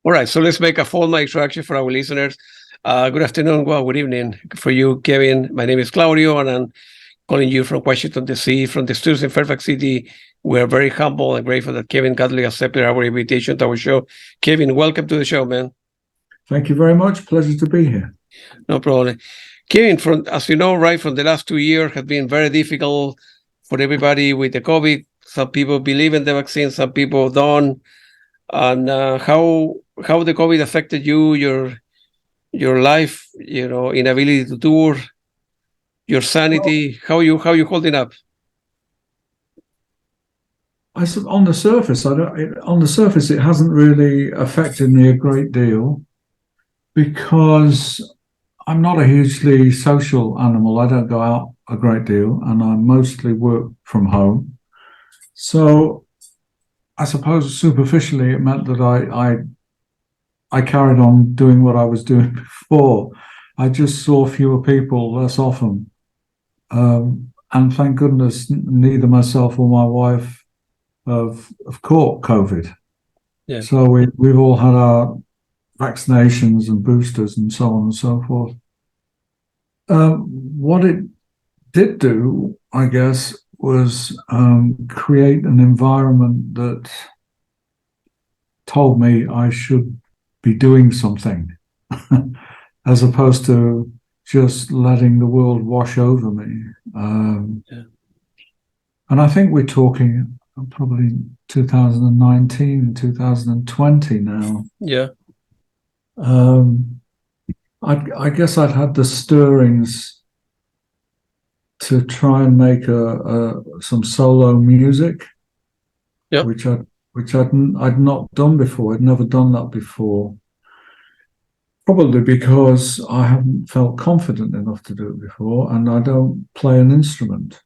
All right, so let's make a formal introduction for our listeners. Good afternoon, well, good evening for you, Kevin. My name is Claudio, and I'm calling you from Washington, D.C., from the studios in Fairfax City. We're very humble and grateful that Kevin Godley accepted our invitation to our show. Kevin, welcome to the show, man. Thank you very much. Pleasure to be here. No problem. Kevin, as you know, right, from the last 2 years have been very difficult for everybody with the COVID. Some people believe in the vaccine, some people don't. And how the COVID affected you, your life, inability to tour, your sanity. How you holding up? On the surface, it hasn't really affected me a great deal because I'm not a hugely social animal. I don't go out a great deal, and I mostly work from home. So I suppose superficially it meant that I carried on doing what I was doing before. I just saw fewer people less often. And thank goodness neither myself or my wife have caught COVID. Yeah. So we've all had our vaccinations and boosters and so on and so forth. What it did do, I guess, was create an environment that told me I should be doing something as opposed to just letting the world wash over me. And I think we're talking probably 2019, 2020 now. Yeah. I guess I'd had the stirrings to try and make some solo music, which I'd not done before. I'd never done that before. Probably because I haven't felt confident enough to do it before, and I don't play an instrument.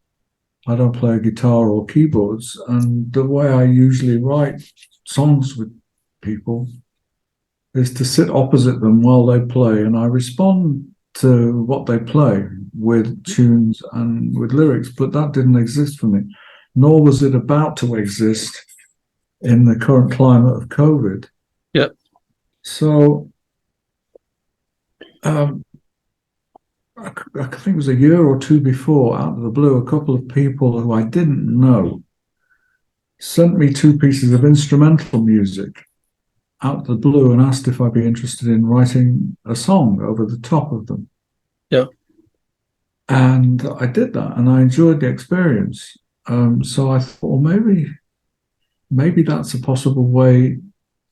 I don't play a guitar or keyboards, and the way I usually write songs with people is to sit opposite them while they play, and I respond to what they play with tunes and with lyrics, but that didn't exist for me, nor was it about to exist in the current climate of COVID. Yeah. So I think it was a year or two before, out of the blue, a couple of people who I didn't know sent me 2 pieces of instrumental music out of the blue and asked if I'd be interested in writing a song over the top of them. Yeah. And I did that, and I enjoyed the experience. So I thought, well, maybe that's a possible way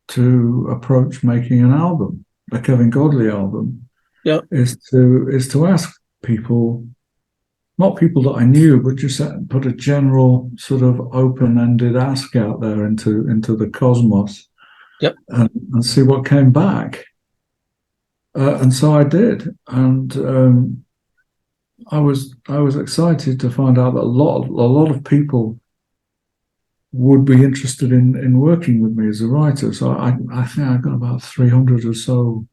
to approach making an album, a Kevin Godley album. Yeah. Is to ask people, not people that I knew, but just put a general sort of open-ended ask out there into the cosmos. Yep. And see what came back. And so I did, and I was excited to find out that a lot of people would be interested in working with me as a writer. So I think I got about 300 or so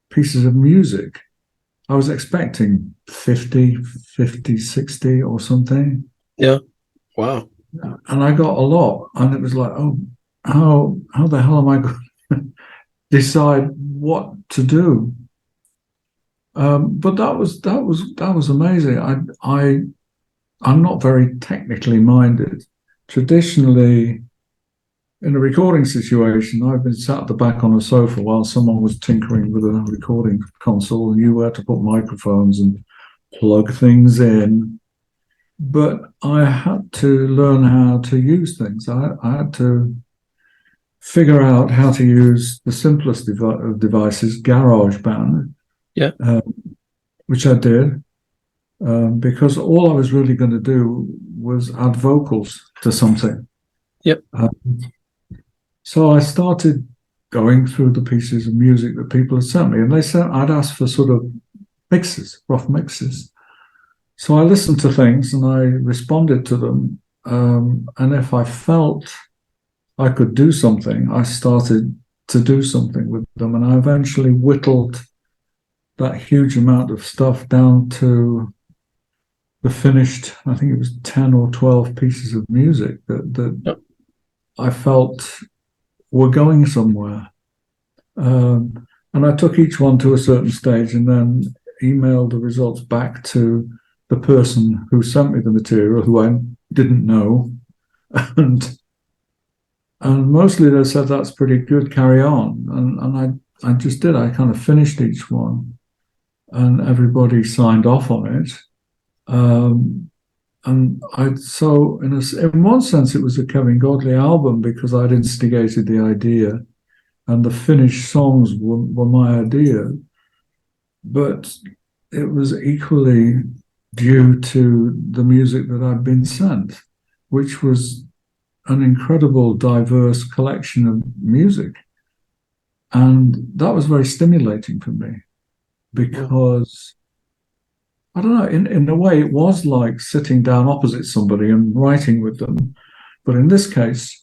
pieces of music. I was expecting 50, 60 or something. Yeah. Wow. And I got a lot, and it was like, oh, how the hell am I going to decide what to do? But that was amazing. I'm not very technically minded. Traditionally, in a recording situation, I've been sat at the back on a sofa while someone was tinkering with a recording console, and you had to put microphones and plug things in. But I had to learn how to use things. I had to figure out how to use the simplest of devices, GarageBand, which I did, because all I was really going to do was add vocals to something. Yep. So I started going through the pieces of music that people had sent me, and they said I'd asked for sort of mixes, rough mixes. So I listened to things and I responded to them, and if I felt I could do something, I started to do something with them, and I eventually whittled that huge amount of stuff down to the finished, I think it was 10 or 12 pieces of music that I felt were going somewhere. And I took each one to a certain stage and then emailed the results back to the person who sent me the material, who I didn't know. And mostly they said, that's pretty good, carry on. And I just did. I kind of finished each one and everybody signed off on it. So in one sense, it was a Kevin Godley album because I'd instigated the idea and the finished songs were my idea. But it was equally due to the music that I'd been sent, which was an incredible, diverse collection of music. And that was very stimulating for me because, I don't know, in a way, it was like sitting down opposite somebody and writing with them. But in this case,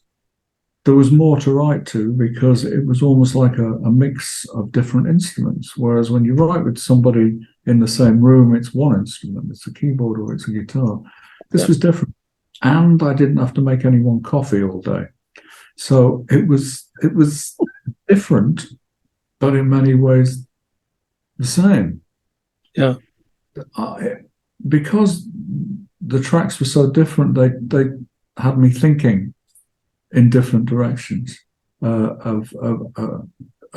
there was more to write to because it was almost like a mix of different instruments. Whereas when you write with somebody in the same room, it's one instrument, it's a keyboard or it's a guitar. This was different. And I didn't have to make anyone coffee all day. So it was different, but in many ways the same. Yeah. Because the tracks were so different, they had me thinking in different directions of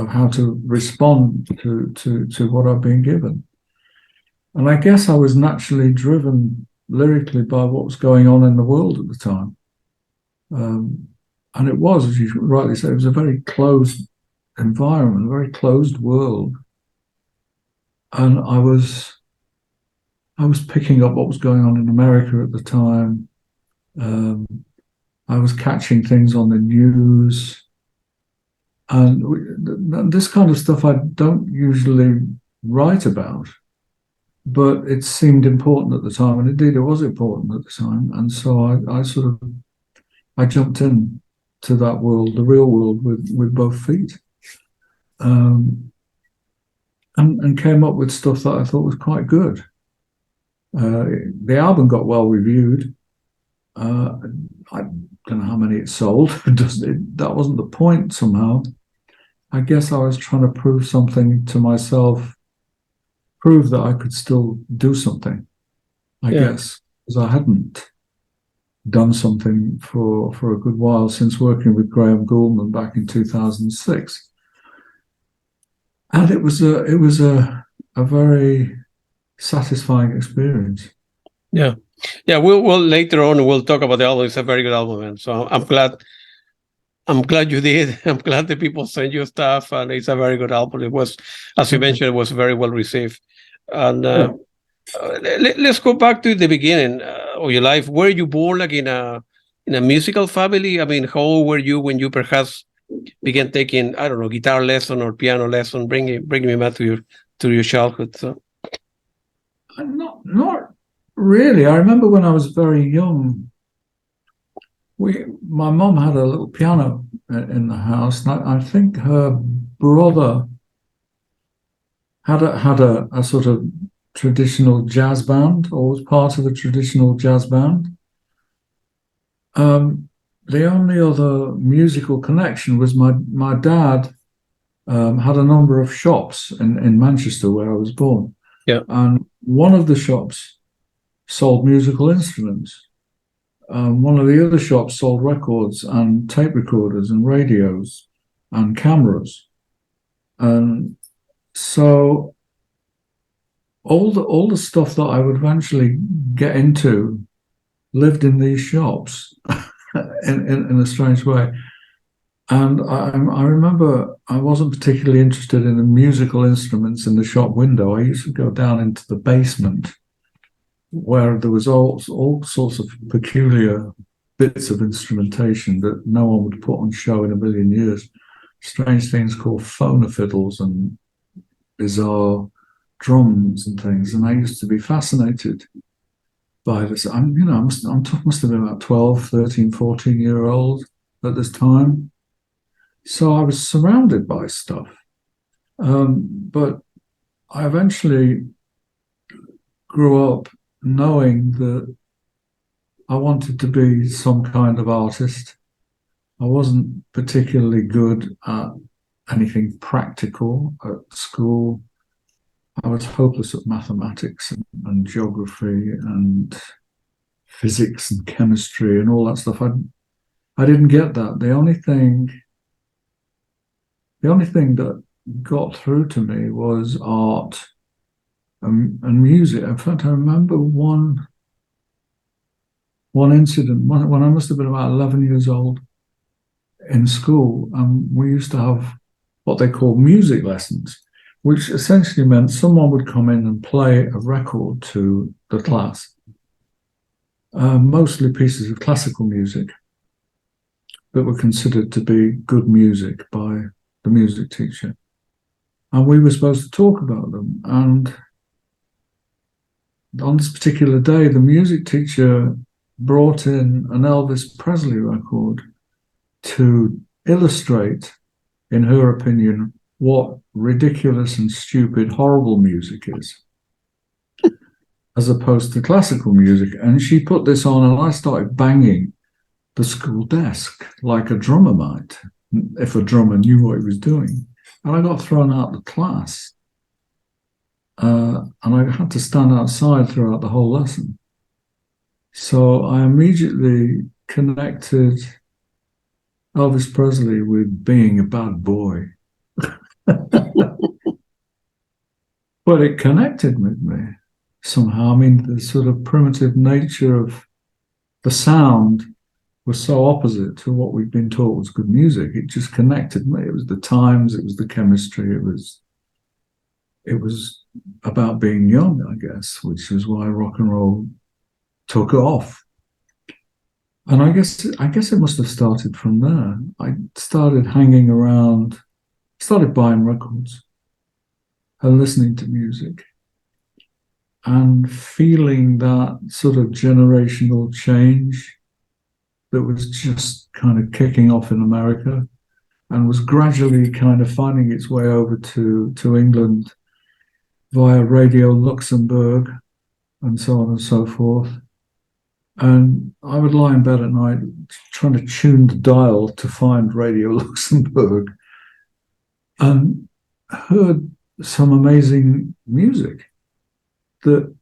how to respond to what I've been given. And I guess I was naturally driven lyrically by what was going on in the world at the time. And it was, as you rightly said, it was a very closed environment, a very closed world. And I was picking up what was going on in America at the time. I was catching things on the news. And this kind of stuff I don't usually write about. But it seemed important at the time, and indeed it was important at the time. And so I jumped in to that world, the real world, with both feet, and came up with stuff that I thought was quite good. The album got well reviewed. I don't know how many it sold. That wasn't the point somehow. I guess I was trying to prove something to myself. Prove that I could still do something, I guess, because I hadn't done something for a good while since working with Gouldman back in 2006. And it was a very satisfying experience. Yeah. We'll later on we'll talk about the album. It's a very good album, man. So I'm glad you did. I'm glad the people send you stuff, and it's a very good album. It was, as you mentioned, it was very well received. And let's go back to the beginning of your life. Were you born like in a musical family? I mean, how old were you when you perhaps began taking, I don't know, guitar lesson or piano lesson? Bringing me back to your childhood. So. Not really. I remember when I was very young. My mum had a little piano in the house, and I think her brother had a sort of traditional jazz band, or was part of a traditional jazz band. The only other musical connection was my dad had a number of shops in Manchester where I was born. Yeah. And one of the shops sold musical instruments. One of the other shops sold records and tape recorders and radios and cameras. And so all the stuff that I would eventually get into lived in these shops in a strange way. And I remember I wasn't particularly interested in the musical instruments in the shop window. I used to go down into the basement where there was all sorts of peculiar bits of instrumentation that no one would put on show in a million years. Strange things called phonofiddles and bizarre drums and things. And I used to be fascinated by this. I must have been about 12, 13, 14-year-old at this time. So I was surrounded by stuff. But I eventually grew up knowing that I wanted to be some kind of artist. I wasn't particularly good at anything practical at school. I was hopeless at mathematics and geography and physics and chemistry and all that stuff. I didn't get that. The only thing that got through to me was art and music. In fact, I remember one incident when I must have been about 11 years old in school, and we used to have what they called music lessons, which essentially meant someone would come in and play a record to the class, mostly pieces of classical music that were considered to be good music by the music teacher. And we were supposed to talk about them. And on this particular day, the music teacher brought in an Elvis Presley record to illustrate, in her opinion, what ridiculous and stupid, horrible music is, as opposed to classical music. And she put this on, and I started banging the school desk like a drummer might, if a drummer knew what he was doing. And I got thrown out of the class. And I had to stand outside throughout the whole lesson. So I immediately connected Elvis Presley with being a bad boy. But it connected with me somehow. I mean, the sort of primitive nature of the sound was so opposite to what we'd been taught was good music. It just connected me. It was the times, it was the chemistry, it was about being young, I guess, which is why rock and roll took off. And I guess it must have started from there. I started hanging around, started buying records and listening to music and feeling that sort of generational change that was just kind of kicking off in America and was gradually kind of finding its way over to England via Radio Luxembourg and so on and so forth. And I would lie in bed at night trying to tune the dial to find Radio Luxembourg and heard some amazing music that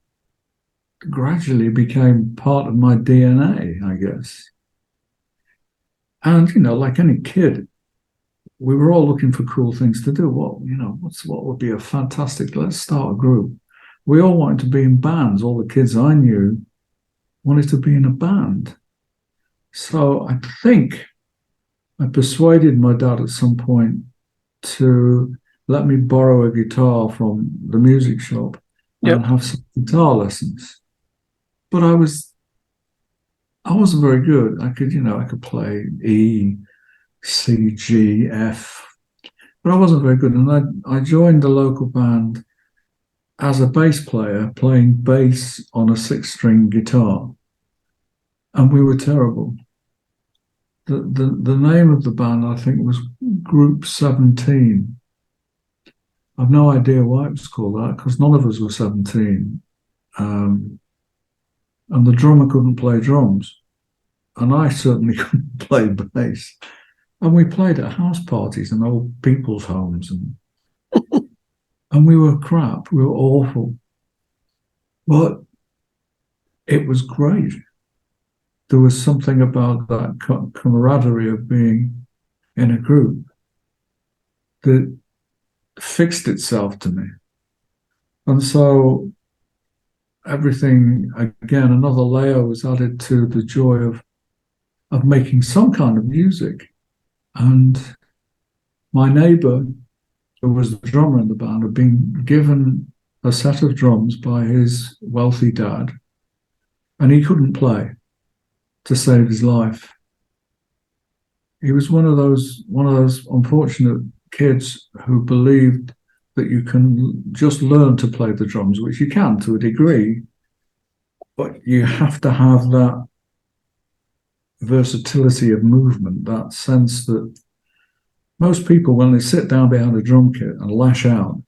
gradually became part of my DNA, I guess. And, you know, like any kid, we were all looking for cool things to do. What would be a fantastic, let's start a group. We all wanted to be in bands. All the kids I knew wanted to be in a band. So I think I persuaded my dad at some point to let me borrow a guitar from the music shop and have some guitar lessons. But I wasn't very good. I could play E, C, G, F, but I wasn't very good. And I joined the local band as a bass player, playing bass on a 6-string guitar. And we were terrible. The name of the band, I think, was Group 17. I've no idea why it was called that, because none of us were 17. And the drummer couldn't play drums. And I certainly couldn't play bass. And we played at house parties and old people's homes. And we were crap. We were awful. But it was great. There was something about that camaraderie of being in a group that fixed itself to me. And so everything, again, another layer was added to the joy of making some kind of music. And my neighbor, who was the drummer in the band, had been given a set of drums by his wealthy dad, and he couldn't play to save his life. He was one of those unfortunate kids who believed that you can just learn to play the drums, which you can to a degree, but you have to have that versatility of movement, that sense that most people, when they sit down behind a drum kit and lash out,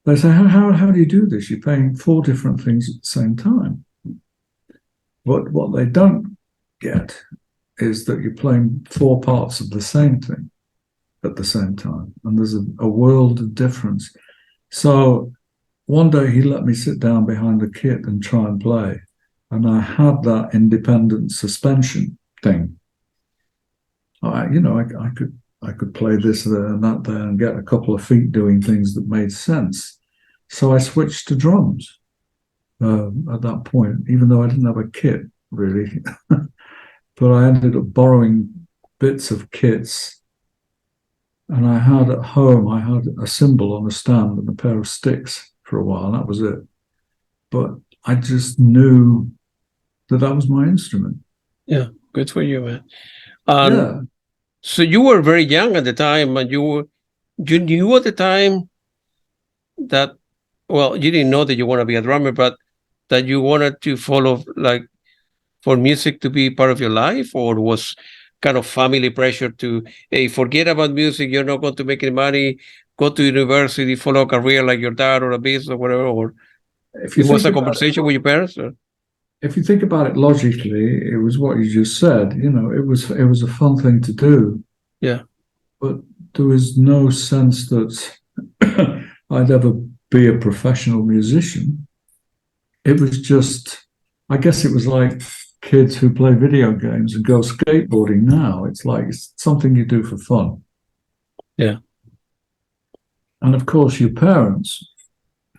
they say, how do you do this? You're playing 4 different things at the same time. But what they don't get is that you're playing 4 parts of the same thing. at the same time, and there's a world of difference. So one day he let me sit down behind the kit and try and play, and I had that independent suspension thing. I could play this there and that there and get a couple of feet doing things that made sense. So I switched to drums at that point, even though I didn't have a kit really. But I ended up borrowing bits of kits, and I had at home, I had a cymbal on a stand and a pair of sticks for a while, and that was it. But I just knew that was my instrument. Yeah, good for you, man. Yeah. So you were very young at the time, and you knew at the time that, well, you didn't know that you want to be a drummer, but that you wanted to follow, like, for music to be part of your life, or was kind of family pressure to, hey, forget about music, you're not going to make any money, go to university, follow a career like your dad or a business or whatever, or if you it was a conversation with your parents? Or? If you think about it logically, it was what you just said. You know, it was a fun thing to do. Yeah. But there was no sense that I'd ever be a professional musician. It was just, I guess it was like kids who play video games and go skateboarding now. It's like it's something you do for fun. Yeah. And of course, your parents,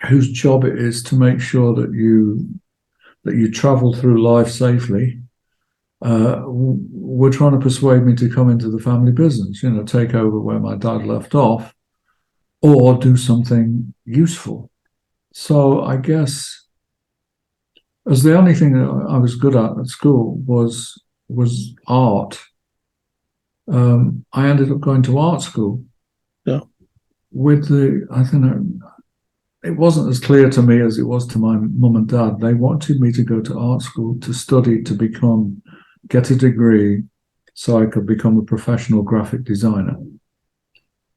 whose job it is to make sure that you travel through life safely, were trying to persuade me to come into the family business, you know, take over where my dad left off, or do something useful. So I guess as the only thing that I was good at school was art, I ended up going to art school. Yeah. It wasn't as clear to me as it was to my mum and dad. They wanted me to go to art school to study, to get a degree, so I could become a professional graphic designer.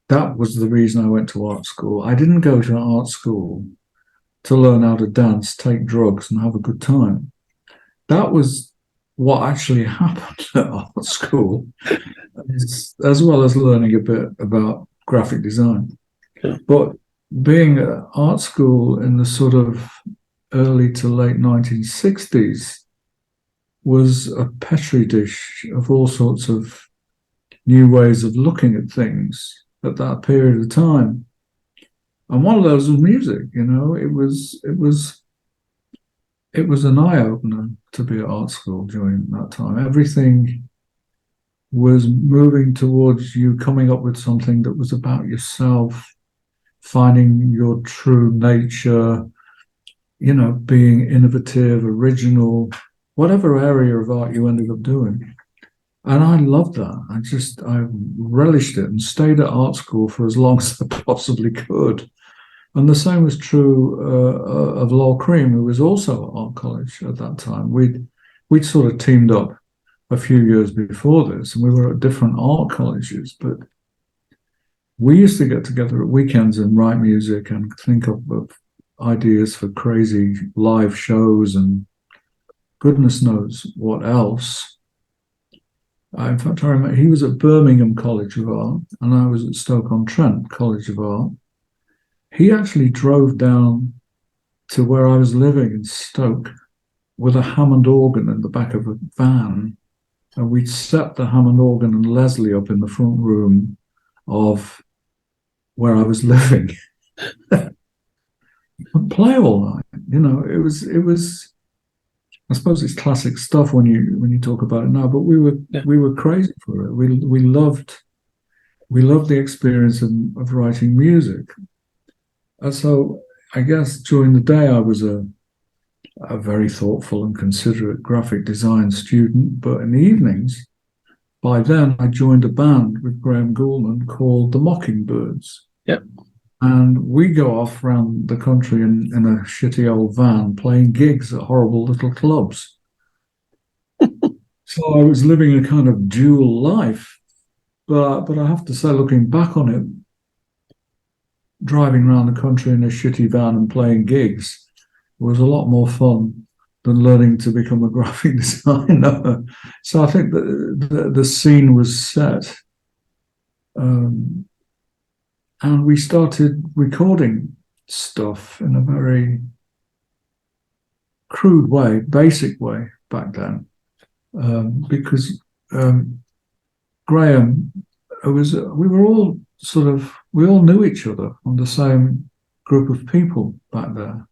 That was the reason I went to art school. I didn't go to art school to learn how to dance, take drugs, and have a good time. That was what actually happened at art school, as well as learning a bit about graphic design. Yeah. But being at art school in the sort of early to late 1960s was a petri dish of all sorts of new ways of looking at things at that period of time. And one of those was music. You know, it was an eye-opener to be at art school during that time. Everything was moving towards you coming up with something that was about yourself, finding your true nature, you know, being innovative, original, whatever area of art you ended up doing. And I loved that. I relished it and stayed at art school for as long as I possibly could. And the same was true of Lol Creme, who was also at art college at that time. We'd sort of teamed up a few years before this, and we were at different art colleges, but we used to get together at weekends and write music and think up of ideas for crazy live shows and goodness knows what else. In fact, I remember he was at Birmingham College of Art and I was at Stoke-on-Trent College of Art. He actually drove down to where I was living in Stoke with a Hammond organ in the back of a van, and we'd set the Hammond organ and Leslie up in the front room of where I was living and play all night. You know, it was I suppose it's classic stuff when you talk about it now, but we were crazy for it. We loved the experience of writing music. And so I guess during the day I was a very thoughtful and considerate graphic design student, but in the evenings, by then I joined a band with Gouldman called the Mockingbirds. Yep. And we go off around the country in a shitty old van playing gigs at horrible little clubs. So I was living a kind of dual life. But I have to say, looking back on it, driving around the country in a shitty van and playing gigs was a lot more fun than learning to become a graphic designer. So I think that the scene was set And we started recording stuff in a very crude way, basic way back then, because Graham, we all knew each other from the same group of people back there.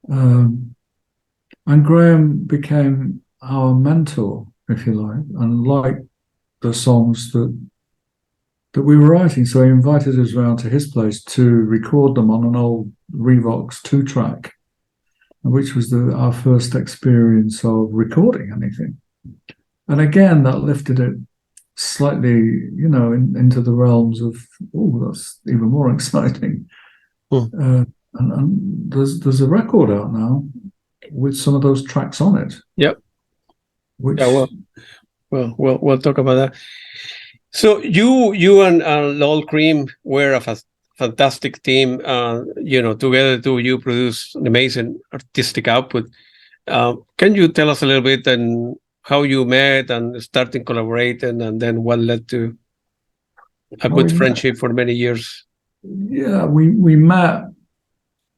And Graham became our mentor, if you like, and liked the songs that we were writing. So he invited us around to his place to record them on an old Revox 2-track, which was our first experience of recording anything. And again, that lifted it slightly, into the realms of, that's even more exciting. And there's a record out now with some of those tracks on it. Yep. Well, we'll talk about that. So you and Lol Creme were a fantastic team. Together you produce an amazing artistic output. Can you tell us a little bit and how you met and started collaborating, and then what led to a good friendship for many years? Yeah, we met.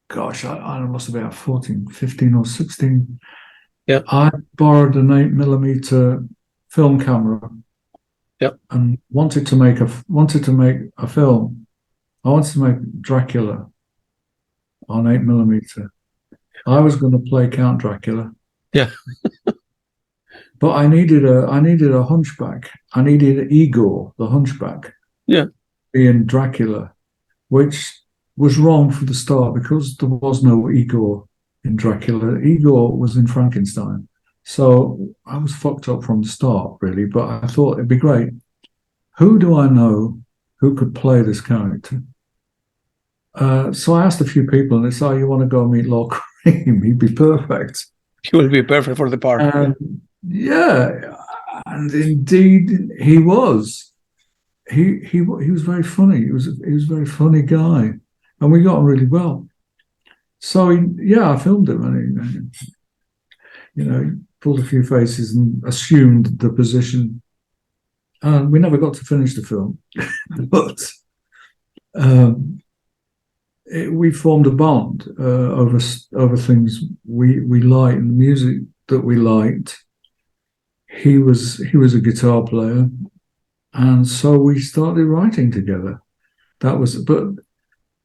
Gosh, I must have been 14, 15 or 16. Yeah. I borrowed an 8mm film camera. Yep. And wanted to make a film. I wanted to make Dracula on 8mm. I was going to play Count Dracula. Yeah. But I needed a hunchback. I needed Igor, the hunchback. Yeah. Being Dracula, which was wrong for the start because there was no Igor in Dracula. Igor was in Frankenstein. So I was fucked up from the start, really, but I thought it'd be great. Who do I know who could play this character? So I asked a few people, and they said, you want to go meet Lol Creme? He'd be perfect. He will be perfect for the part. Yeah, and indeed he was. He was very funny. He was a very funny guy, and we got on really well. So I filmed him, and he pulled a few faces and assumed the position. And we never got to finish the film, but we formed a bond over things we liked and the music that we liked. He was a guitar player, and so we started writing together. But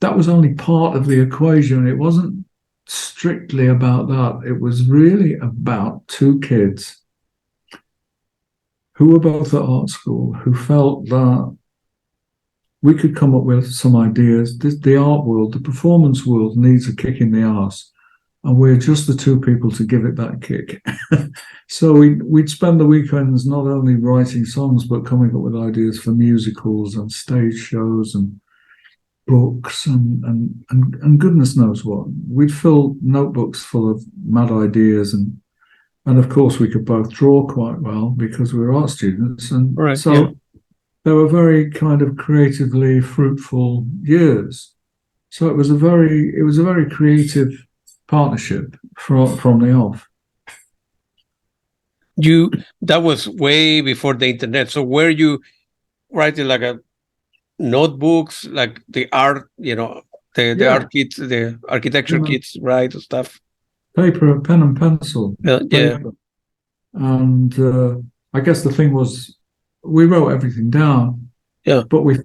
that was only part of the equation. It wasn't strictly about that. It was really about two kids who were both at art school, who felt that we could come up with some ideas. The art world, the performance world needs a kick in the arse, and we're just the two people to give it that kick. So we'd spend the weekends not only writing songs, but coming up with ideas for musicals and stage shows and books and goodness knows what. We'd fill notebooks full of mad ideas, and of course we could both draw quite well because we were art students, and they were very kind of creatively fruitful years. So it was a very creative partnership from the off. That was way before the internet. So were you writing like notebooks, like the art, the art kits, the architecture kits, right, stuff? Paper, pen and pencil. Yeah. And I guess the thing was, we wrote everything down. Yeah. But we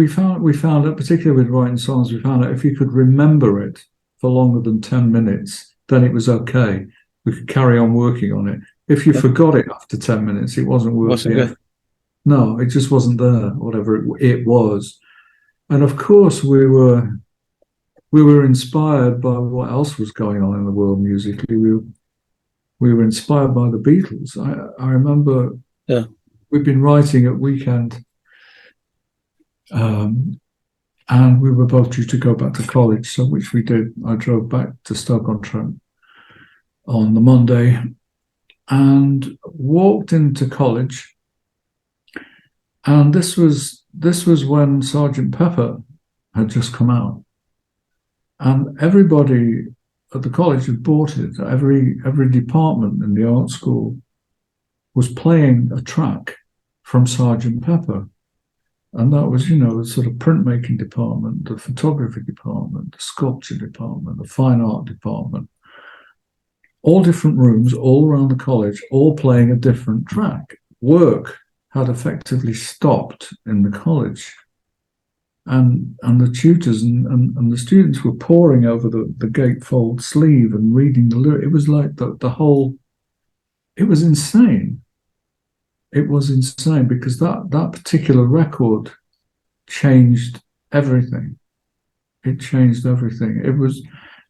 found that, particularly with writing songs, we found that if you could remember it for longer than 10 minutes, then it was okay. We could carry on working on it. If you forgot it after 10 minutes, it wasn't worth it. No, it just wasn't there, whatever it was. And of course, we were inspired by what else was going on in the world musically. We were inspired by the Beatles. I remember we'd been writing at weekend, and we were both due to go back to college, so which we did. I drove back to Stoke-on-Trent on the Monday and walked into college. And this was when Sgt. Pepper had just come out, and everybody at the college had bought it. Every department in the art school was playing a track from Sgt. Pepper, And that was, the sort of printmaking department, the photography department, the sculpture department, the fine art department, all different rooms, all around the college, all playing a different track. Work had effectively stopped in the college. And the tutors and the students were poring over the gatefold sleeve and reading the lyric. It was like the whole, it was insane. It was insane because that particular record changed everything. It changed everything. It was,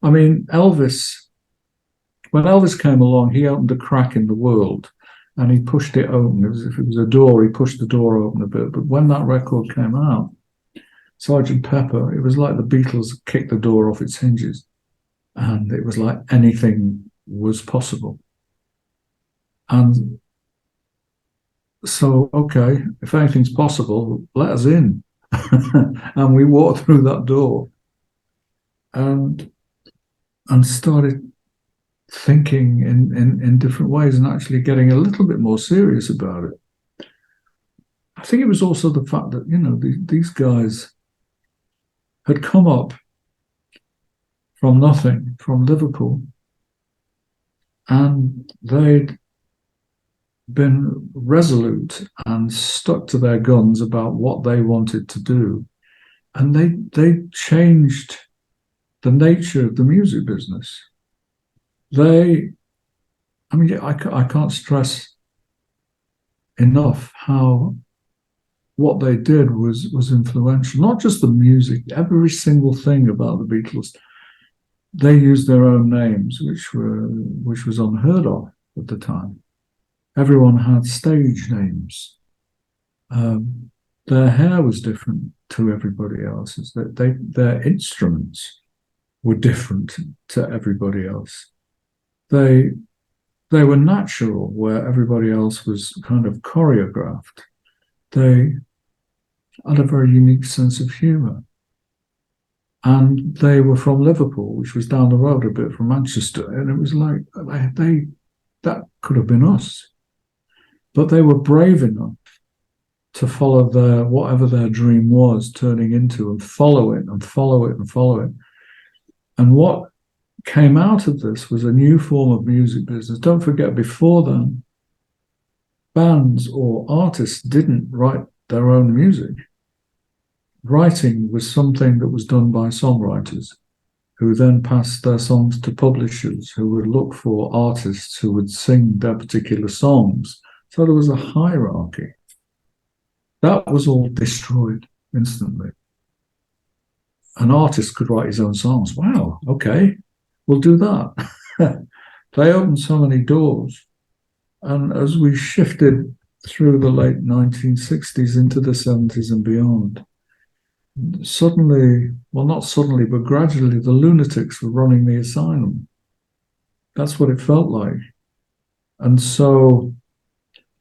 Elvis, when Elvis came along, he opened a crack in the world and he pushed it open. It was, if it was a door, he pushed the door open a bit. But when that record came out, Sergeant Pepper, it was like the Beatles kicked the door off its hinges. And it was like anything was possible. And so, okay, if anything's possible, let us in. And we walked through that door and started thinking in different ways and actually getting a little bit more serious about it. I think it was also the fact that, these guys had come up from nothing, from Liverpool, and they'd been resolute and stuck to their guns about what they wanted to do. And they changed the nature of the music business. I can't stress enough how what they did was influential. Not just the music, every single thing about the Beatles. They used their own names, which was unheard of at the time. Everyone had stage names. Their hair was different to everybody else's. Their instruments were different to everybody else. They were natural, where everybody else was kind of choreographed. They had a very unique sense of humour. And they were from Liverpool, which was down the road a bit from Manchester. And it was like, that could have been us. But they were brave enough to follow whatever their dream was turning into, and follow it and follow it and follow it. And what came out of this was a new form of music business. Don't forget, before then, bands or artists didn't write their own music. Writing was something that was done by songwriters, who then passed their songs to publishers, who would look for artists who would sing their particular songs. So there was a hierarchy. That was all destroyed instantly. An artist could write his own songs. Wow, okay, we'll do that. They opened so many doors. And as we shifted through the late 1960s into the 70s and beyond, suddenly, well, not suddenly, but gradually, the lunatics were running the asylum. That's what it felt like. And so,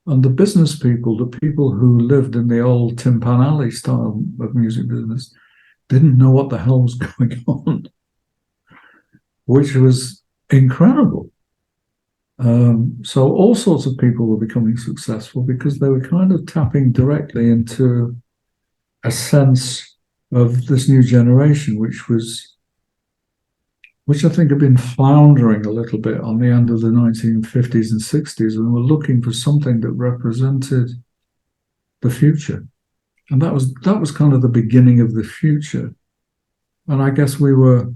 and the business people, the people who lived in the old Tin Pan Alley style of music business, didn't know what the hell was going on, which was incredible. So all sorts of people were becoming successful because they were kind of tapping directly into a sense of this new generation, which I think had been floundering a little bit on the end of the 1950s and 60s, and were looking for something that represented the future. And that was kind of the beginning of the future. And I guess we were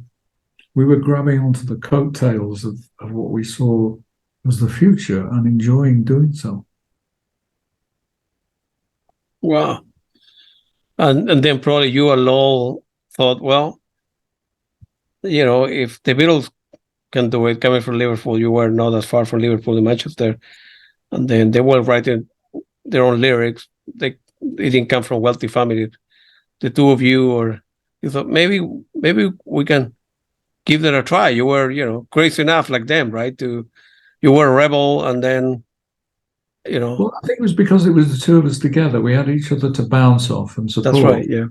grabbing onto the coattails of what we saw was the future and enjoying doing so. Wow. And then probably you or Lol thought, well, if the Beatles can do it, coming from Liverpool, you were not as far from Liverpool to Manchester, and then they were writing their own lyrics. They didn't come from wealthy family. The two of you, or you thought maybe we can give that a try. You were, crazy enough like them, right? You were a rebel, and then, Well, I think it was because it was the two of us together. We had each other to bounce off and support. That's right, yeah.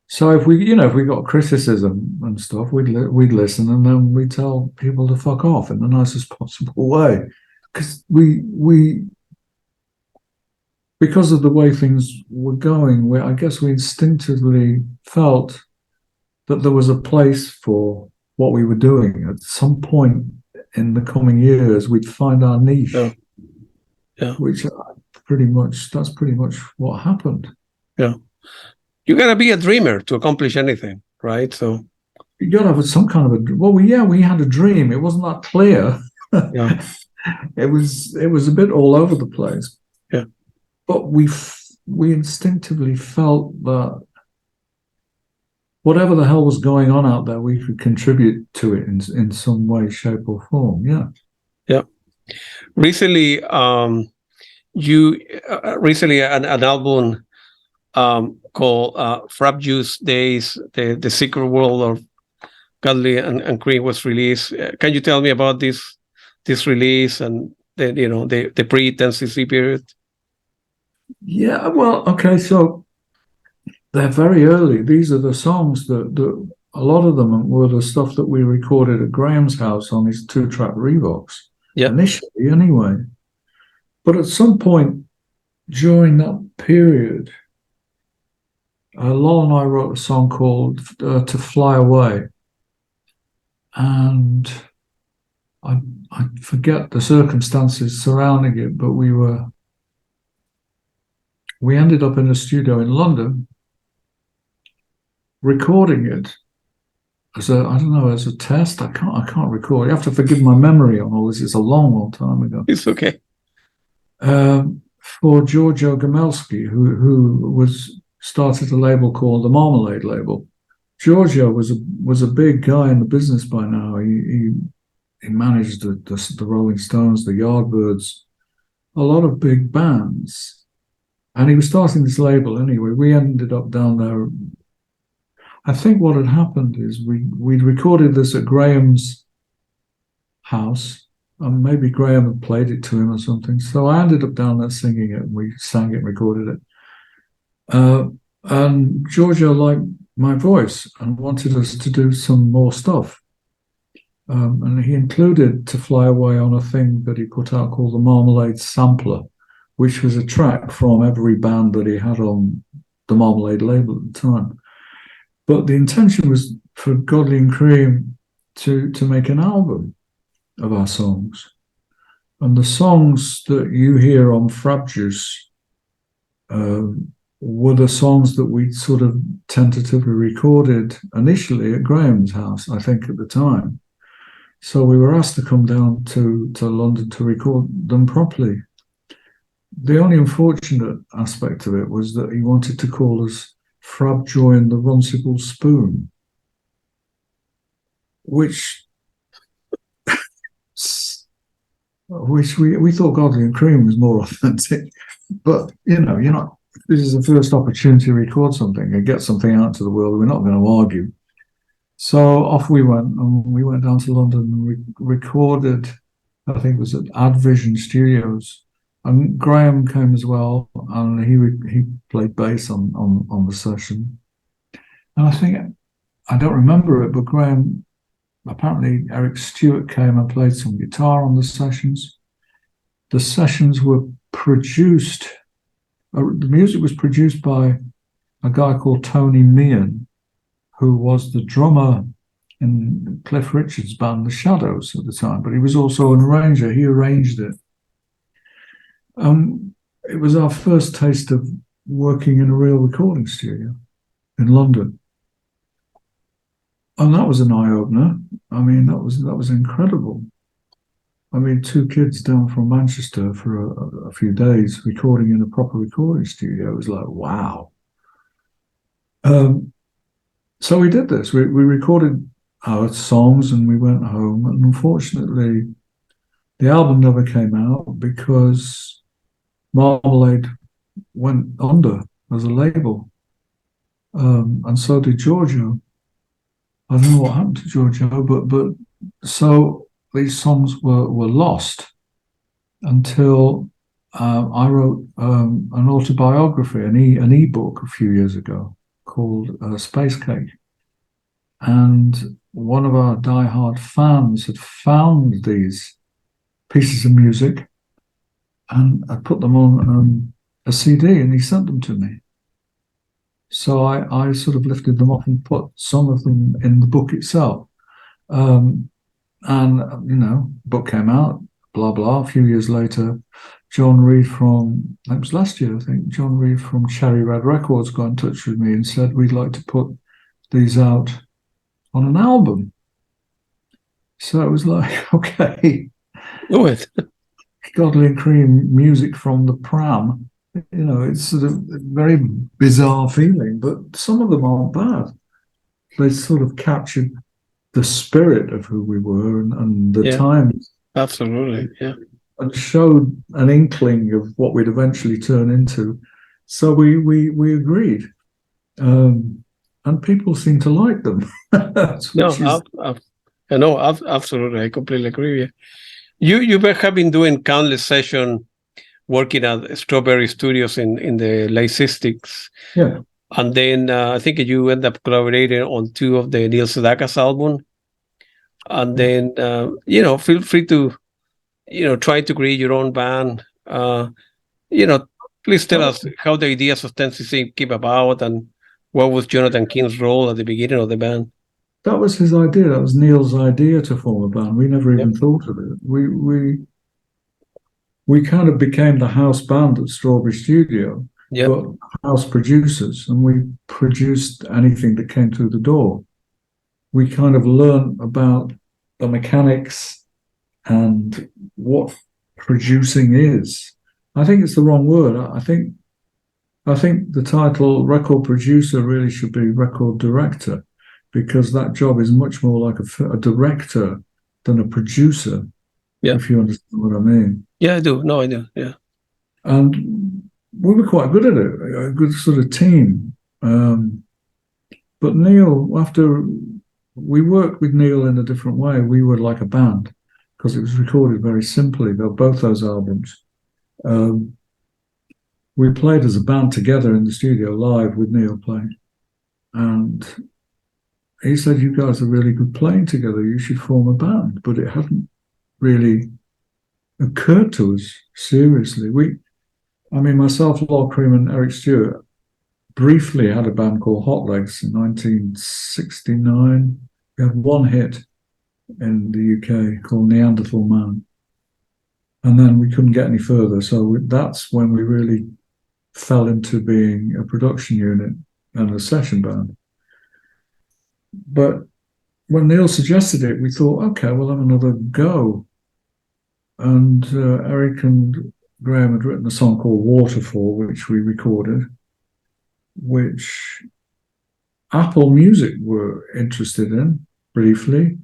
So if we got criticism and stuff, we'd listen, and then we'd tell people to fuck off in the nicest possible way, because we because of the way things were going, I guess we instinctively felt that there was a place for what we were doing. At some point in the coming years, we'd find our niche, which that's pretty much what happened. Yeah. You gotta be a dreamer to accomplish anything, right? So you gotta have some kind of we had a dream. It wasn't that clear. Yeah. It was a bit all over the place. Yeah. But we instinctively felt that whatever the hell was going on out there, we could contribute to it in some way, shape, or form. Yeah. Yeah. Recently, recently an album called Frap Juice Days, the Secret World of Godley and Creme was released. Can you tell me about this release and the pre-tendency period? Yeah, well, okay, so they're very early. These are the songs that a lot of them were the stuff that we recorded at Graham's house on his 2-track Revox. Yeah. Initially, anyway. But at some point during that period, Lol and I wrote a song called To Fly Away. And I forget the circumstances surrounding it, but we ended up in a studio in London recording it as a test. I can't recall. You have to forgive my memory on all this. It's a long time ago. It's okay. For Giorgio Gamelski, who started a label called the Marmalade label. Giorgio was a big guy in the business by now. He managed the Rolling Stones, the Yardbirds, a lot of big bands. And he was starting this label anyway. We ended up down there. I think what had happened is we'd recorded this at Graham's house, and maybe Graham had played it to him or something. So I ended up down there singing it, and we sang it and recorded it. And Giorgio liked my voice and wanted us to do some more stuff. And he included To Fly Away on a thing that he put out called the Marmalade Sampler, which was a track from every band that he had on the Marmalade label at the time. But the intention was for Godley and Creme to make an album of our songs. And the songs that you hear on Frap Juice were the songs that we sort of tentatively recorded initially at Graham's house, I think, at the time. So we were asked to come down to London to record them properly. The only unfortunate aspect of it was that he wanted to call us Frab Joy and the Runcible Spoon, which we thought Godley and Creme was more authentic. But, this is the first opportunity to record something and get something out to the world. We're not going to argue. So off we went, and we went down to London and recorded, I think it was at Advision Studios. And Graham came as well, and he played bass on the session. And I don't remember it, but Graham, apparently Eric Stewart came and played some guitar on the sessions. The sessions were produced, the music was produced by a guy called Tony Meehan, who was the drummer in Cliff Richard's band, The Shadows, at the time, but he was also an arranger. He arranged it. It was our first taste of working in a real recording studio in London. And that was an eye-opener. I mean, that was incredible. I mean, 2 kids down from Manchester for a few days recording in a proper recording studio. It was like, wow. So we did this. We recorded our songs and we went home. And unfortunately, the album never came out because Marmalade went under as a label. And so did Giorgio. I don't know what happened to Giorgio, but so these songs were lost until I wrote an autobiography, an e-book a few years ago called Space Cake. And one of our diehard fans had found these pieces of music and I put them on a CD, and he sent them to me. So I sort of lifted them off and put some of them in the book itself. And, book came out, blah, blah. A few years later, John Reed it was last year, I think, John Reed from Cherry Red Records got in touch with me and said, we'd like to put these out on an album. So it was like, okay. Do it. Godley and Creme, music from the pram. It's sort of a very bizarre feeling, but some of them aren't bad. They sort of captured the spirit of who we were and the times. Absolutely, yeah. And showed an inkling of what we'd eventually turn into. So we agreed. And people seem to like them. Absolutely. I completely agree with you. You have been doing countless sessions working at Strawberry Studios in the late 60s. Yeah. And then I think you end up collaborating on 2 of the Neil Sedaka's album. And then, feel free to, try to create your own band. Please tell us how the ideas of 10cc came about and what was Jonathan King's role at the beginning of the band. That was his idea. That was Neil's idea to form a band. We never even thought of it. We kind of became the house band at Strawberry Studio, but house producers, and we produced anything that came through the door. We kind of learned about the mechanics and what producing is. I think it's the wrong word. I think the title record producer really should be record director, because that job is much more like a director than a producer, if you understand what I mean. Yeah, I do. No, I do, yeah. And we were quite good at it, a good sort of team. But Neil, after we worked with Neil in a different way, we were like a band, because it was recorded very simply, both those albums. We played as a band together in the studio live with Neil playing. And he said, you guys are really good playing together. You should form a band. But it hadn't really occurred to us seriously. Myself, Lol Creme and Eric Stewart briefly had a band called Hotlegs in 1969. We had one hit in the UK called Neanderthal Man. And then we couldn't get any further. So that's when we really fell into being a production unit and a session band. But when Neil suggested it, we thought, okay, we'll have another go. And Eric and Graham had written a song called Waterfall, which we recorded, which Apple Music were interested in briefly,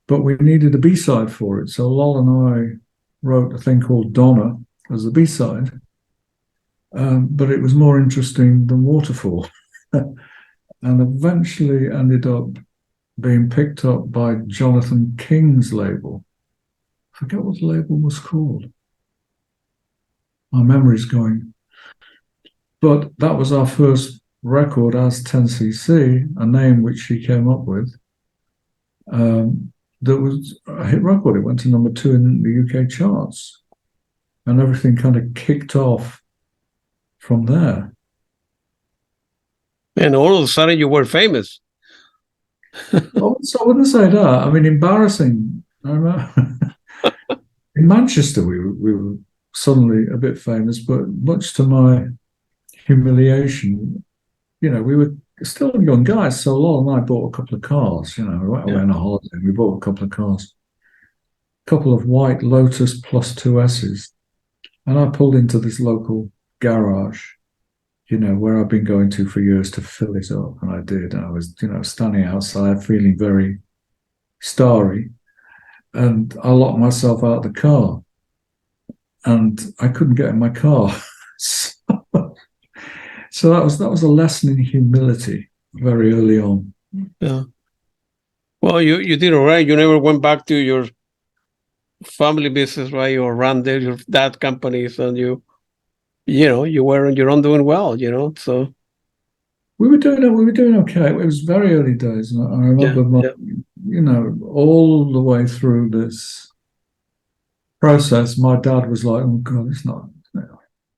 but we needed a B-side for it. So Lol and I wrote a thing called Donna as the B-side, but it was more interesting than Waterfall. And eventually ended up being picked up by Jonathan King's label. I forget what the label was called. My memory's going. But that was our first record as 10cc, a name which he came up with. That was a hit record. It went to number 2 in the UK charts. And everything kind of kicked off from there. And all of a sudden you were famous. So I wouldn't say that. I mean, embarrassing. I remember in Manchester, we were suddenly a bit famous, but much to my humiliation, we were still young guys. So Lol and I bought a couple of cars, right away on a holiday. We bought a couple of cars, a couple of white Lotus plus 2S's. And I pulled into this local garage, where I've been going to for years to fill it up. And I did. And I was, standing outside feeling very starry. And I locked myself out of the car. And I couldn't get in my car. So that was a lesson in humility very early on. Yeah. Well, you did all right. You never went back to your family business, right? You ran your dad companies, and you were on your own doing well, so. We were doing okay. It was very early days. And I remember, all the way through this process, my dad was like, oh God, it's not,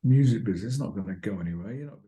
music business. It's not going to go anywhere. You're not.